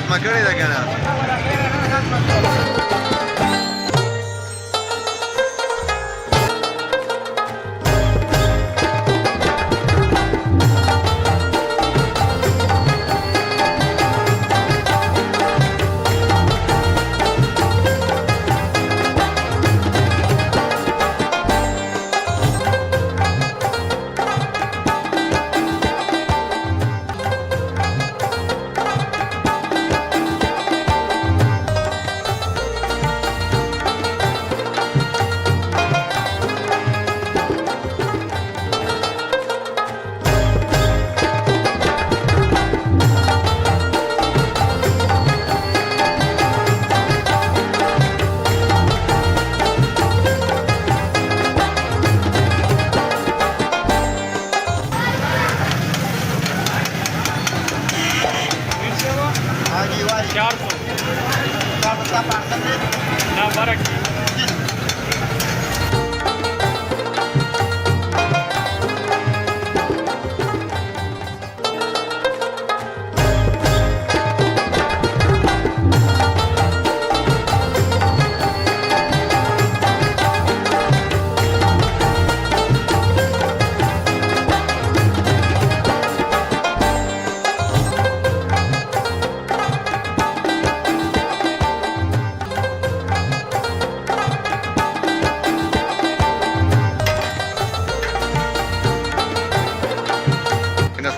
ختمه کړې ده کنه.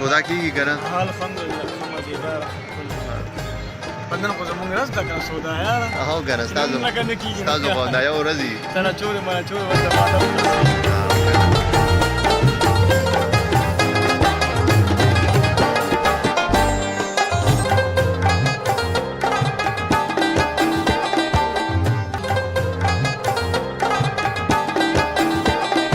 سودا کیږي کنه. الحمدلله مزیدار. پندن خو زمونږ راز دا کنه سودا یاره. هو کنه تاسو نه کنه کیږي. تاسو باندې یو ورځي. تنه چور ما چور ورته